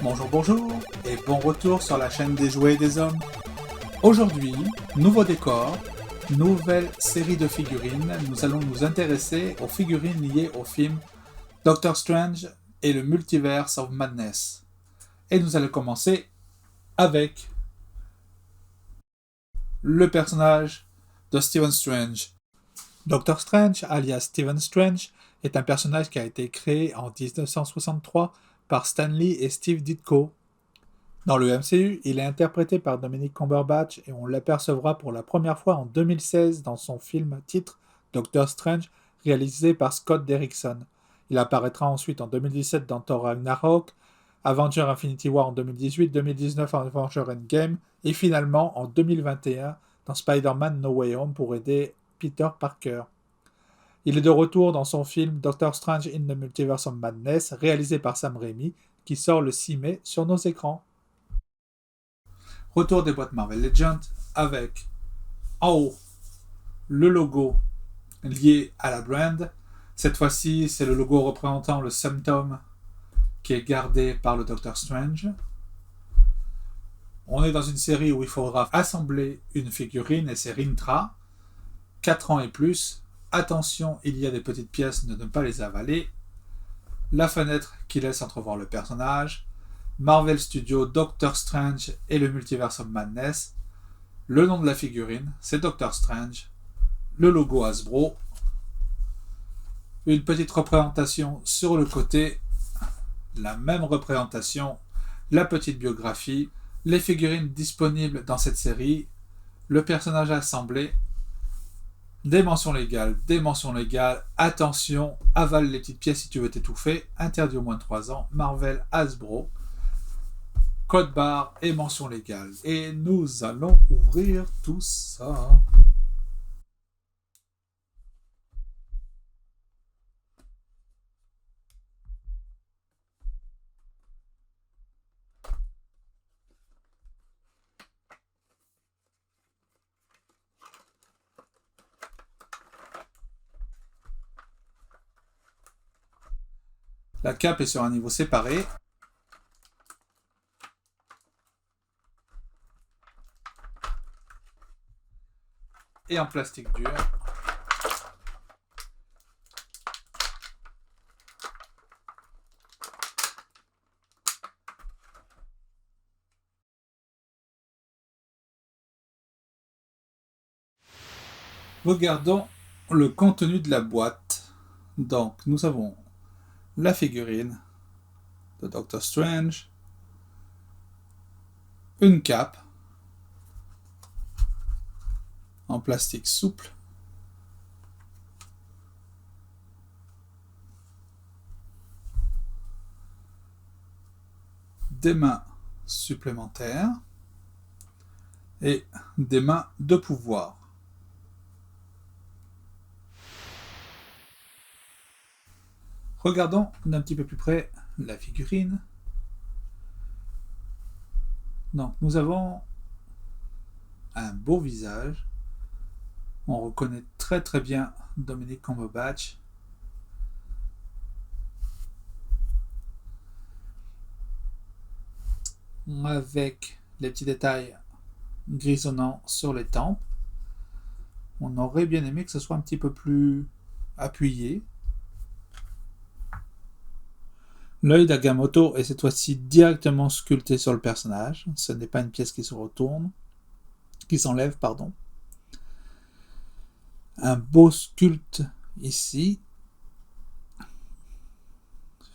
Bonjour et bon retour sur la chaîne des jouets et des hommes. Aujourd'hui, nouveau décor, nouvelle série de figurines. Nous allons nous intéresser aux figurines liées au film Doctor Strange et le Multiverse of Madness. Et nous allons commencer avec le personnage de Stephen Strange. Doctor Strange, alias Stephen Strange, est un personnage qui a été créé en 1963 par Stan Lee et Steve Ditko. Dans le MCU, il est interprété par Benedict Cumberbatch et on l'apercevra pour la première fois en 2016 dans son film titre Doctor Strange, réalisé par Scott Derrickson. Il apparaîtra ensuite en 2017 dans Thor Ragnarok, Avengers Infinity War en 2018, 2019 en Avengers Endgame et finalement en 2021 dans Spider-Man No Way Home pour aider Peter Parker. Il est de retour dans son film Doctor Strange in the Multiverse of Madness, réalisé par Sam Raimi, qui sort le 6 mai sur nos écrans. Retour des boîtes Marvel Legends avec en haut le logo lié à la brand. Cette fois-ci, c'est le logo représentant le symptôme qui est gardé par le Doctor Strange. On est dans une série où il faudra assembler une figurine et c'est Rintra, 4 ans et plus. Attention, il y a des petites pièces, ne pas les avaler. La fenêtre qui laisse entrevoir le personnage. Marvel Studios, Doctor Strange et le Multiverse of Madness. Le nom de la figurine, c'est Doctor Strange. Le logo Hasbro. Une petite représentation sur le côté. La même représentation. La petite biographie. Les figurines disponibles dans cette série. Le personnage assemblé. Des mentions légales, attention, avale les petites pièces si tu veux t'étouffer, interdit au moins de 3 ans, Marvel, Hasbro, code barre et mentions légales. Et nous allons ouvrir tout ça. La cape est sur un niveau séparé. Et en plastique dur. Regardons le contenu de la boîte. Donc, nous avons la figurine de Doctor Strange, une cape en plastique souple, des mains supplémentaires et des mains de pouvoir. Regardons d'un petit peu plus près la figurine. Donc, nous avons un beau visage. On reconnaît très très bien Benedict Cumberbatch. Avec les petits détails grisonnants sur les tempes. On aurait bien aimé que ce soit un petit peu plus appuyé. L'œil d'Agamotto est cette fois-ci directement sculpté sur le personnage. Ce n'est pas une pièce qui se retourne, qui s'enlève, pardon. Un beau sculpte ici.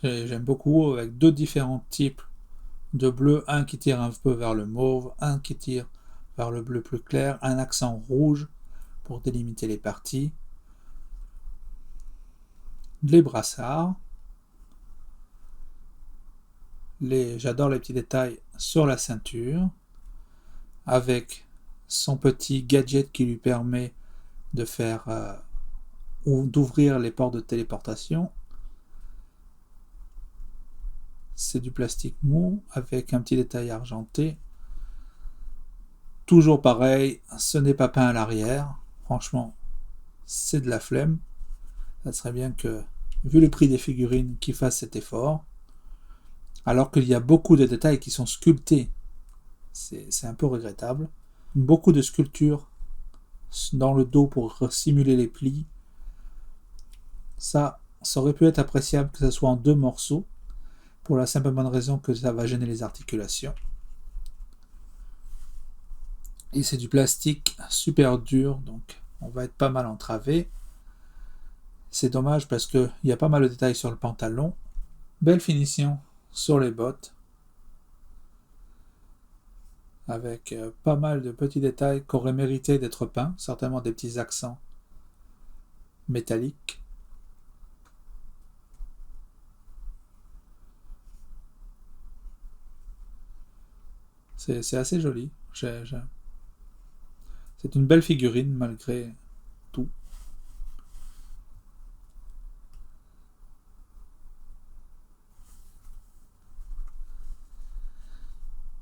J'aime beaucoup, avec 2 différents types de bleu. Un qui tire un peu vers le mauve, un qui tire vers le bleu plus clair. Un accent rouge pour délimiter les parties. Les brassards. J'adore les petits détails sur la ceinture, avec son petit gadget qui lui permet de faire ou d'ouvrir les portes de téléportation. C'est du plastique mou avec un petit détail argenté. Toujours pareil, ce n'est pas peint à l'arrière. Franchement, c'est de la flemme. Ça serait bien que, vu le prix des figurines, qu'ils fassent cet effort. alors qu'il y a beaucoup de détails qui sont sculptés. C'est un peu regrettable. Beaucoup de sculptures dans le dos pour simuler les plis. Ça aurait pu être appréciable que ce soit en 2 morceaux, pour la simple bonne raison que ça va gêner les articulations. Et c'est du plastique super dur, donc on va être pas mal entravé. C'est dommage parce qu'il y a pas mal de détails sur le pantalon. Belle finition sur les bottes, avec pas mal de petits détails qui auraient mérité d'être peints, certainement des petits accents métalliques. C'est assez joli. C'est une belle figurine malgré tout.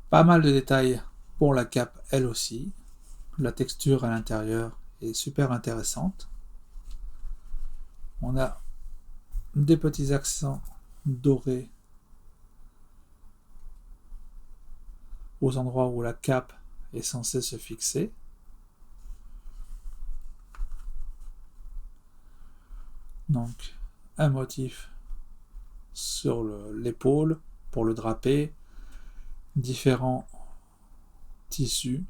Pas mal de détails pour la cape, elle aussi. La texture à l'intérieur est super intéressante. On a des petits accents dorés aux endroits où la cape est censée se fixer. Donc, un motif sur l'épaule pour le draper, différents tissus.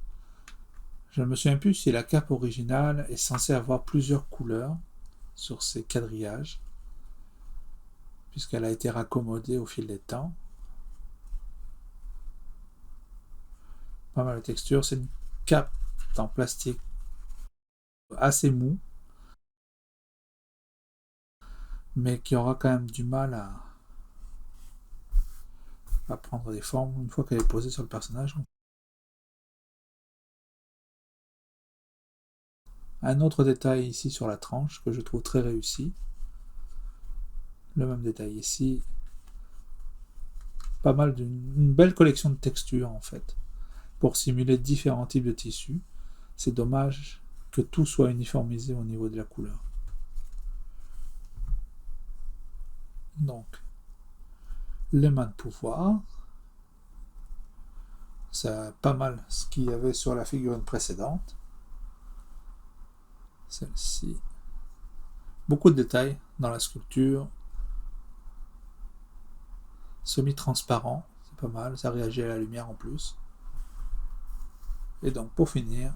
Je ne me souviens plus si la cape originale est censée avoir plusieurs couleurs sur ces quadrillages, puisqu'elle a été raccommodée au fil des temps. Pas mal de texture. C'est une cape en plastique assez mou, mais qui aura quand même du mal à prendre des formes une fois qu'elle est posée sur le personnage. Un autre détail ici sur la tranche que je trouve très réussi. Le même détail ici. Pas mal d'une belle collection de textures en fait, pour simuler différents types de tissus. C'est dommage que tout soit uniformisé au niveau de la couleur. Donc, les mains de pouvoir. C'est pas mal ce qu'il y avait sur la figurine précédente. Celle-ci. Beaucoup de détails dans la sculpture. Semi-transparent, c'est pas mal, ça réagit à la lumière en plus. Et donc pour finir,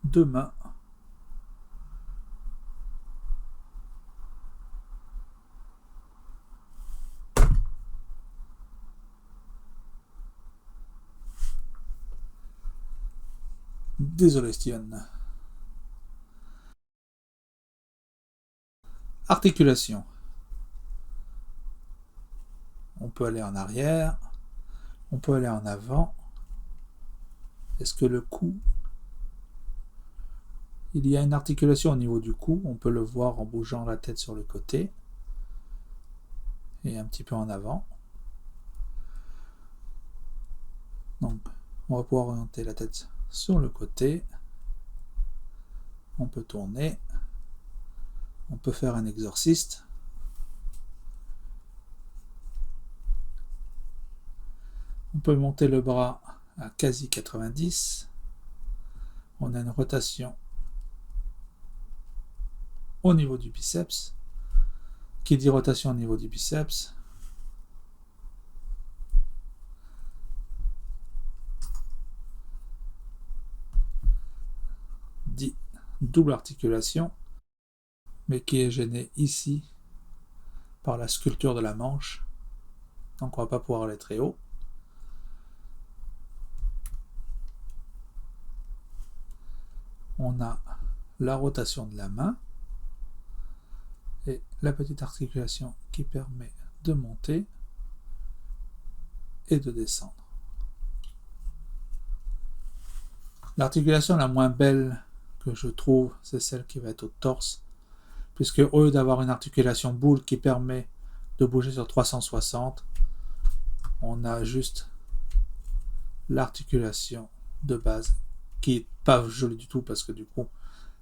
2 mains. Désolé Steven. Articulation. On peut aller en arrière, on peut aller en avant. Est-ce que le cou... Il y a une articulation au niveau du cou, on peut le voir en bougeant la tête sur le côté et un petit peu en avant. Donc on va pouvoir orienter la tête sur le côté. On peut tourner. On peut faire un exorciste. On peut monter le bras à quasi 90. On a une rotation au niveau du biceps. Qui dit rotation au niveau du biceps dit double articulation, mais qui est gênée ici par la sculpture de la manche. Donc on ne va pas pouvoir aller très haut. On a la rotation de la main et la petite articulation qui permet de monter et de descendre. L'articulation la moins belle que je trouve, c'est celle qui va être au torse, puisque au lieu d'avoir une articulation boule qui permet de bouger sur 360, on a juste l'articulation de base qui est pas jolie du tout parce que du coup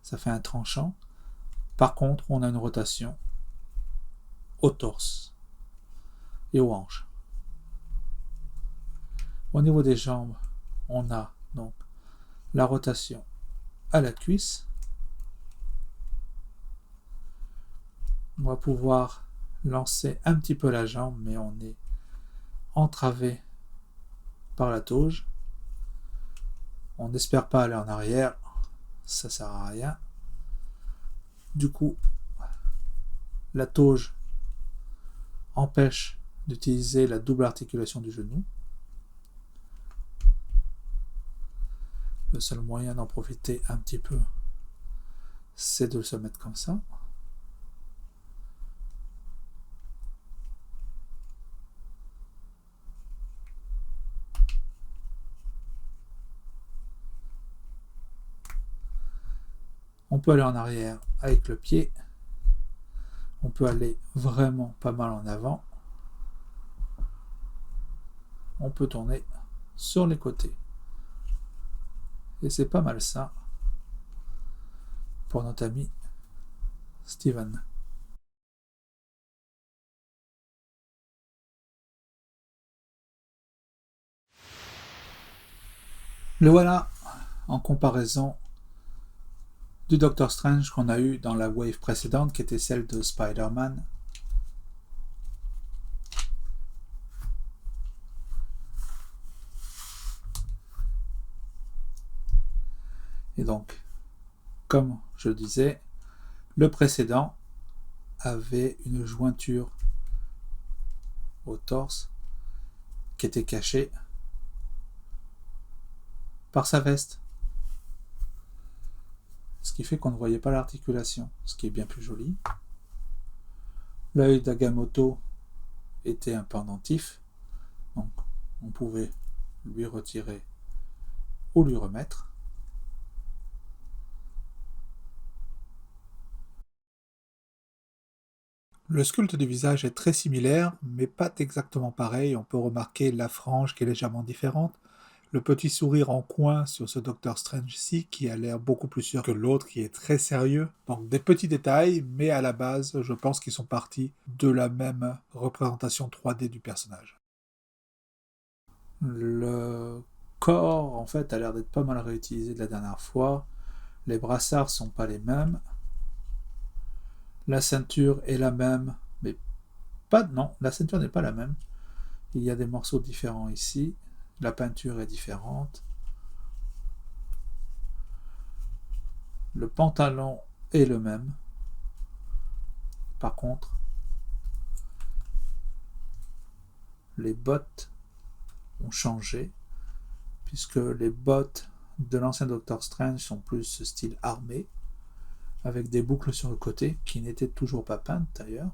ça fait un tranchant. Par contre, on a une rotation au torse et aux hanches. Au niveau des jambes, on a donc la rotation à la cuisse. On va pouvoir lancer un petit peu la jambe, mais on est entravé par la tauge. On n'espère pas aller en arrière, ça sert à rien. Du coup, la tauge empêche d'utiliser la double articulation du genou. Le seul moyen d'en profiter un petit peu, c'est de se mettre comme ça. On peut aller en arrière avec le pied. On peut aller vraiment pas mal en avant. On peut tourner sur les côtés. Et c'est pas mal ça pour notre ami Steven. Le voilà en comparaison du Doctor Strange qu'on a eu dans la wave précédente, qui était celle de Spider-Man. Et donc, comme je disais, le précédent avait une jointure au torse qui était cachée par sa veste. Ce qui fait qu'on ne voyait pas l'articulation, ce qui est bien plus joli. L'œil d'Agamotto était un pendentif, donc on pouvait lui retirer ou lui remettre. Le sculpte du visage est très similaire, mais pas exactement pareil. On peut remarquer la frange qui est légèrement différente, le petit sourire en coin sur ce Doctor Strange-ci qui a l'air beaucoup plus sûr que l'autre qui est très sérieux. Donc des petits détails, mais à la base, je pense qu'ils sont partis de la même représentation 3D du personnage. Le corps, en fait, a l'air d'être pas mal réutilisé de la dernière fois. Les brassards sont pas les mêmes. La ceinture est la même, mais pas... Non, la ceinture n'est pas la même. Il y a des morceaux différents ici. La peinture est différente. Le pantalon est le même. Par contre, les bottes ont changé, puisque les bottes de l'ancien Doctor Strange sont plus style armé, avec des boucles sur le côté, qui n'étaient toujours pas peintes d'ailleurs.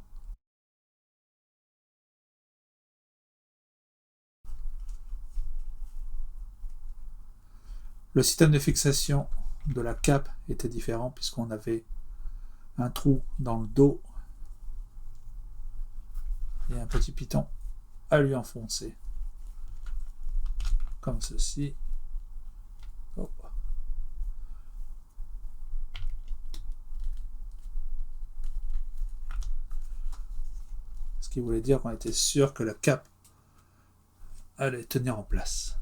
Le système de fixation de la cape était différent, puisqu'on avait un trou dans le dos et un petit piton à lui enfoncer, comme ceci. Oh. Ce qui voulait dire qu'on était sûr que la cape allait tenir en place.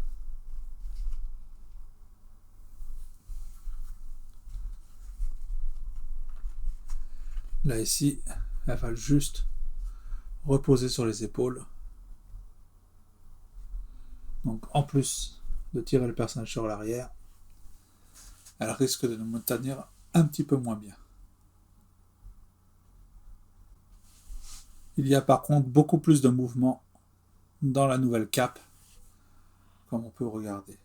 Là ici, elle va juste reposer sur les épaules. Donc en plus de tirer le personnage sur l'arrière, elle risque de nous tenir un petit peu moins bien. Il y a par contre beaucoup plus de mouvement dans la nouvelle cape, comme on peut regarder.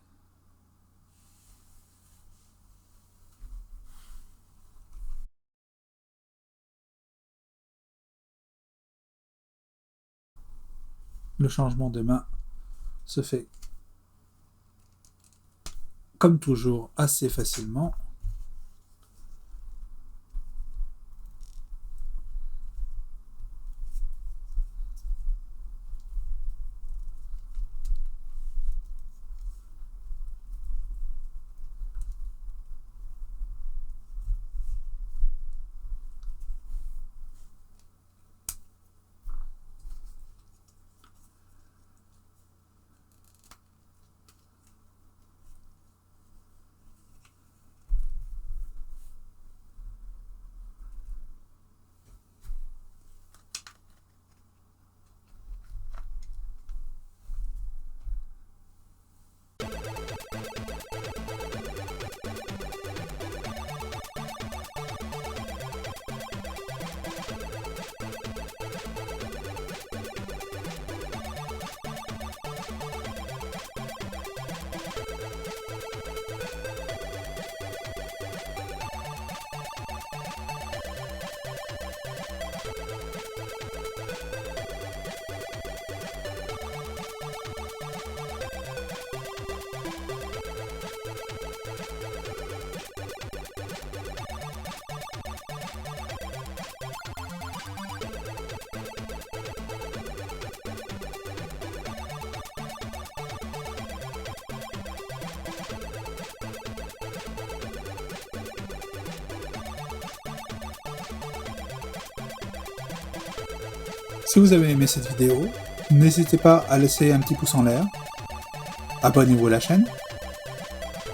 Le changement de main se fait comme toujours assez facilement. Si vous avez aimé cette vidéo, n'hésitez pas à laisser un petit pouce en l'air, abonnez-vous à la chaîne,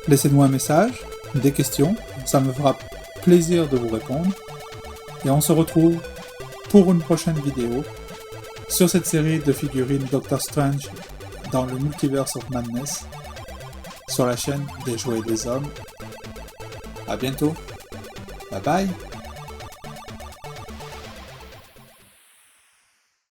laissez-moi un message, des questions, ça me fera plaisir de vous répondre, et on se retrouve pour une prochaine vidéo sur cette série de figurines Doctor Strange dans le Multiverse of Madness sur la chaîne des Jouets des Hommes. À bientôt, bye bye.